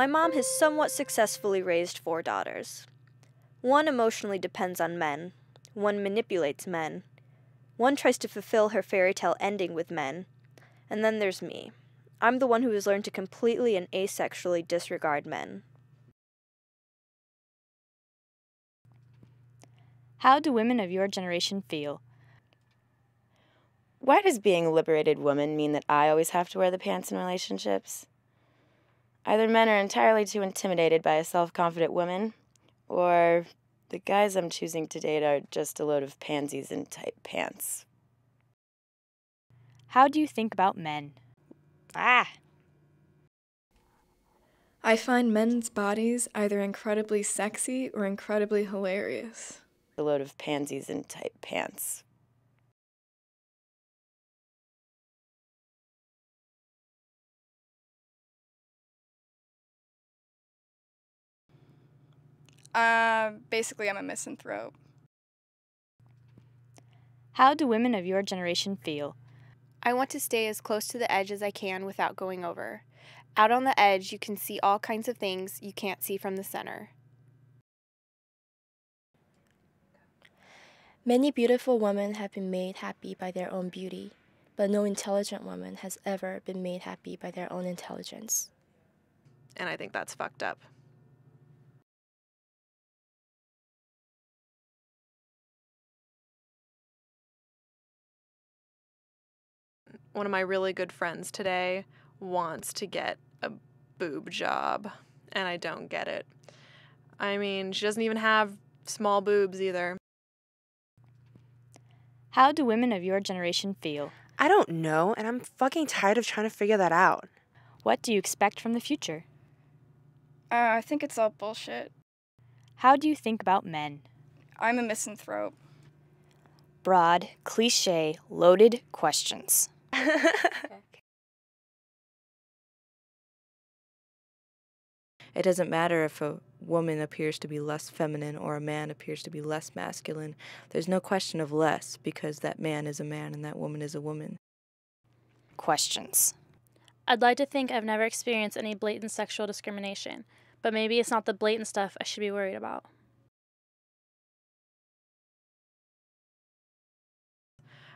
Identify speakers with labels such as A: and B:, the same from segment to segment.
A: My mom has somewhat successfully raised 4 daughters. One emotionally depends on men. One manipulates men. One tries to fulfill her fairy tale ending with men. And then there's me. I'm the one who has learned to completely and asexually disregard men.
B: How do women of your generation feel?
C: Why does being a liberated woman mean that I always have to wear the pants in relationships? Either men are entirely too intimidated by a self-confident woman, or the guys I'm choosing to date are just a load of pansies in tight pants.
B: How do you think about men?
C: Ah!
D: I find men's bodies either incredibly sexy or incredibly hilarious.
C: A load of pansies in tight pants.
E: Basically, I'm a misanthrope.
B: How do women of your generation feel?
F: I want to stay as close to the edge as I can without going over. Out on the edge, you can see all kinds of things you can't see from the center.
G: Many beautiful women have been made happy by their own beauty, but no intelligent woman has ever been made happy by their own intelligence.
H: And I think that's fucked up. One of my really good friends today wants to get a boob job, and I don't get it. I mean, she doesn't even have small boobs either.
B: How do women of your generation feel?
I: I don't know, and I'm fucking tired of trying to figure that out.
B: What do you expect from the future?
E: I think it's all bullshit.
B: How do you think about men?
E: I'm a misanthrope.
B: Broad, cliché, loaded questions.
J: It doesn't matter if a woman appears to be less feminine or a man appears to be less masculine. There's no question of less because that man is a man and that woman is a woman.
B: Questions.
K: I'd like to think I've never experienced any blatant sexual discrimination, but maybe it's not the blatant stuff I should be worried about.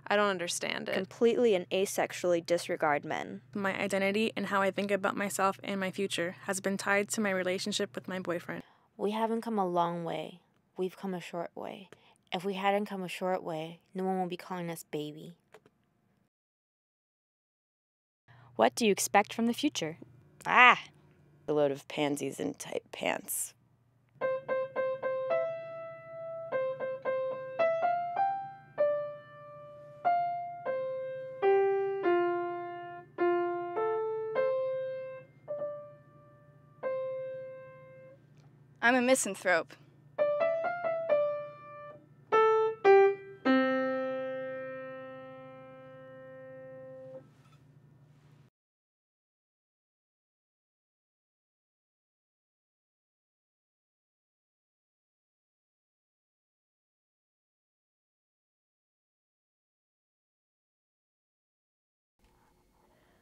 H: I don't understand it.
A: Completely and asexually disregard men.
L: My identity and how I think about myself and my future has been tied to my relationship with my boyfriend.
M: We haven't come a long way. We've come a short way. If we hadn't come a short way, no one would be calling us baby.
B: What do you expect from the future?
C: Ah! A load of pansies in tight pants.
E: I'm a misanthrope.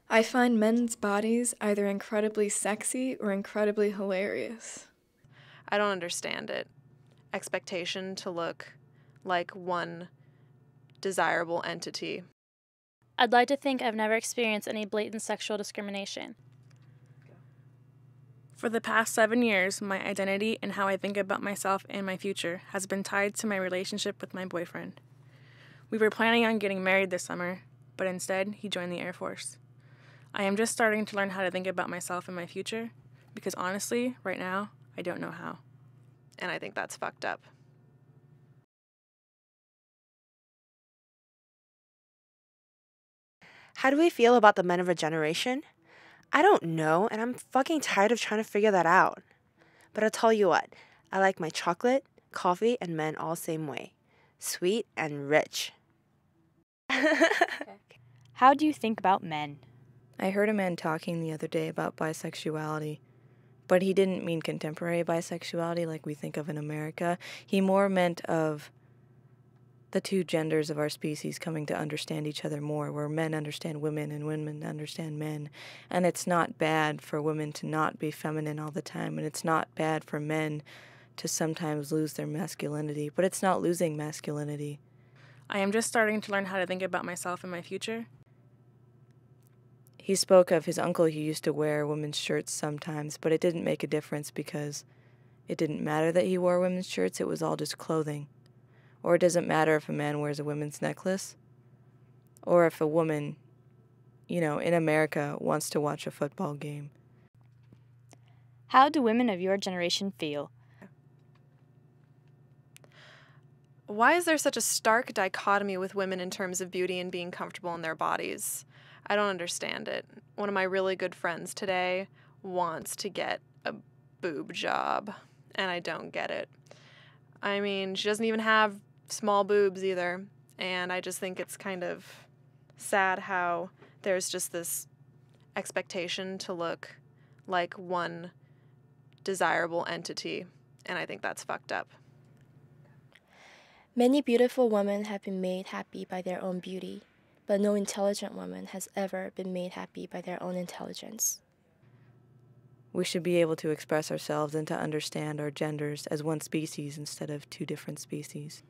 D: I find men's bodies either incredibly sexy or incredibly hilarious.
H: I don't understand it. Expectation to look like one desirable entity.
K: I'd like to think I've never experienced any blatant sexual discrimination.
L: For the past 7 years, my identity and how I think about myself and my future has been tied to my relationship with my boyfriend. We were planning on getting married this summer, but instead he joined the Air Force. I am just starting to learn how to think about myself and my future, because honestly, right now, I don't know how.
H: And I think that's fucked up.
I: How do we feel about the men of a generation? I don't know, and I'm fucking tired of trying to figure that out. But I'll tell you what, I like my chocolate, coffee, and men all same way. Sweet and rich.
B: How do you think about men?
J: I heard a man talking the other day about bisexuality, but he didn't mean contemporary bisexuality like we think of in America. He more meant of the two genders of our species coming to understand each other more, where men understand women and women understand men. And it's not bad for women to not be feminine all the time, and it's not bad for men to sometimes lose their masculinity, but it's not losing masculinity.
L: I am just starting to learn how to think about myself and my future.
J: He spoke of his uncle who used to wear women's shirts sometimes, but it didn't make a difference because it didn't matter that he wore women's shirts, it was all just clothing. Or it doesn't matter if a man wears a women's necklace, or if a woman, in America wants to watch a football game.
B: How do women of your generation feel?
H: Why is there such a stark dichotomy with women in terms of beauty and being comfortable in their bodies? I don't understand it. One of my really good friends today wants to get a boob job, and I don't get it. I mean, she doesn't even have small boobs either, and I just think it's kind of sad how there's just this expectation to look like one desirable entity, and I think that's fucked up.
G: Many beautiful women have been made happy by their own beauty, but no intelligent woman has ever been made happy by their own intelligence.
J: We should be able to express ourselves and to understand our genders as one species instead of two different species.